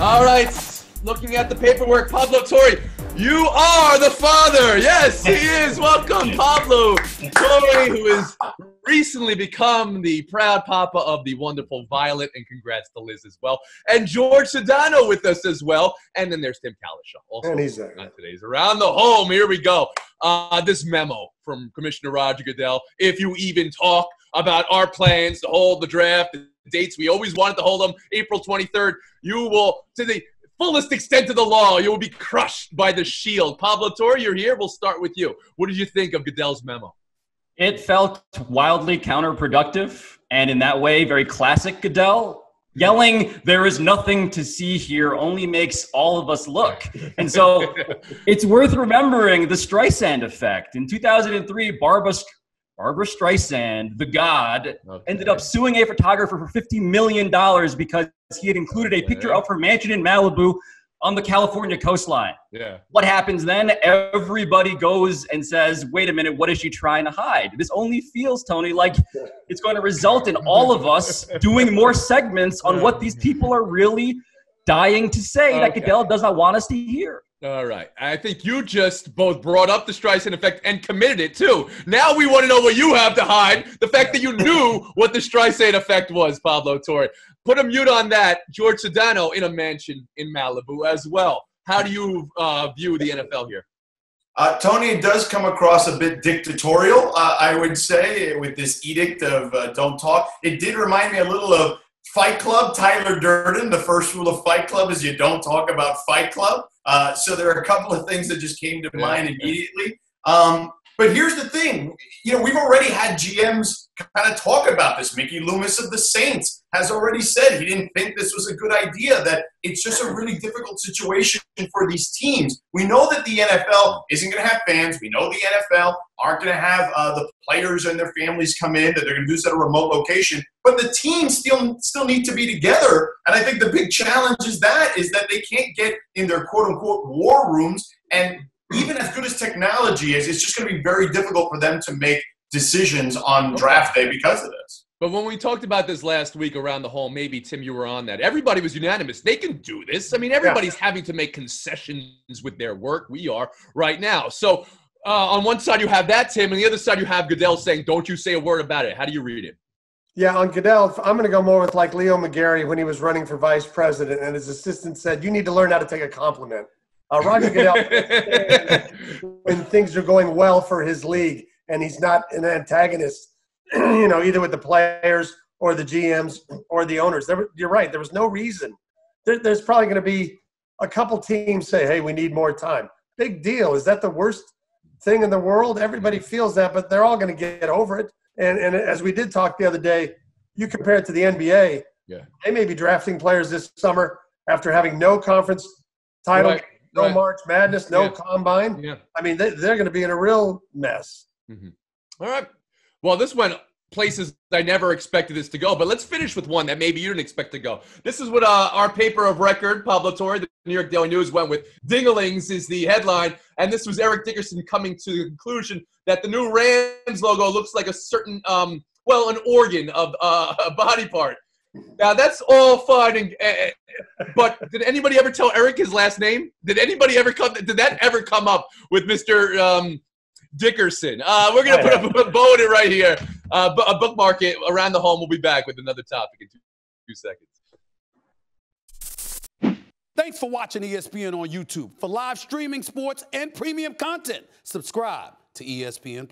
All right, looking at the paperwork, Pablo Torre, you are the father. Yes, he is. Welcome, Pablo Torre, who has recently become the proud papa of the wonderful Violet, and congrats to Liz as well. And Jorge Sedano with us as well. And then there's Tim Cowlishaw. Also, and he's there. Today's Around the Home. Here we go. This memo from Commissioner Roger Goodell. If you even talk about our plans to hold the draft, the dates we always wanted to hold them, April 23rd, you will, to the fullest extent of the law, you will be crushed by the shield. Pablo Torre, you're here. We'll start with you. What did you think of Goodell's memo? It felt wildly counterproductive, and in that way, very classic Goodell. Yelling, "There is nothing to see here," only makes all of us look. And so it's worth remembering the Streisand effect. In 2003, Barbara Streisand, the god, ended up suing a photographer for $50 million because he had included a picture of her mansion in Malibu on the California coastline. Yeah. What happens then? Everybody goes and says, wait a minute, what is she trying to hide? This only feels, Tony, like it's going to result in all of us doing more segments on what these people are really dying to say that Goodell does not want us to hear. All right. I think you just both brought up the Streisand effect and committed it, too. Now we want to know what you have to hide, the fact that you knew what the Streisand effect was, Pablo Torre. Put a mute on that. Jorge Sedano in a mansion in Malibu as well. How do you view the NFL here? Tony, it does come across a bit dictatorial, I would say, with this edict of don't talk. It did remind me a little of Fight Club, Tyler Durden. The first rule of Fight Club is you don't talk about Fight Club. So there are a couple of things that just came to mind immediately. But here's the thing. You know, we've already had GMs kind of talk about this. Mickey Loomis of the Saints has already said he didn't think this was a good idea, that it's just a really difficult situation for these teams. We know that the NFL isn't going to have fans. We know the NFL aren't going to have the players and their families come in, that they're going to do this at a remote location. But the teams still need to be together. And I think the big challenge is that they can't get in their quote-unquote war rooms. And even as good as technology is, it's just going to be very difficult for them to make decisions on draft day because of this. But when we talked about this last week around the home, maybe, Tim, you were on that. Everybody was unanimous. They can do this. I mean, everybody's having to make concessions with their work. We are right now. So on one side you have that, Tim, and the other side you have Goodell saying, don't you say a word about it. How do you read it? Yeah, on Goodell, I'm going to go more with like Leo McGarry when he was running for vice president, and his assistant said, you need to learn how to take a compliment. Roger Goodell, when things are going well for his league, and he's not an antagonist, you know, either with the players or the GMs or the owners. You're right. There was no reason. There's probably going to be a couple teams say, hey, we need more time. Big deal. Is that the worst thing in the world? Everybody feels that, but they're all going to get over it. And as we did talk the other day, you compare it to the NBA. Yeah. They may be drafting players this summer after having no conference title, no March Madness, no combine. Yeah. I mean, they're going to be in a real mess. Mm-hmm. All right. Well, this went places I never expected this to go, but let's finish with one that maybe you didn't expect to go. This is what our paper of record, Pablo Torre, the New York Daily News, went with. Dinglings is the headline, and this was Eric Dickerson coming to the conclusion that the new Rams logo looks like a certain, an organ of a body part. Now, that's all fine, but did anybody ever tell Eric his last name? Did that ever come up with Mr. Dickerson? We're going to put a bow in it right here. A bookmark it. Around the home. We'll be back with another topic in two seconds. Thanks for watching ESPN on YouTube. For live streaming, sports, and premium content, subscribe to ESPN+.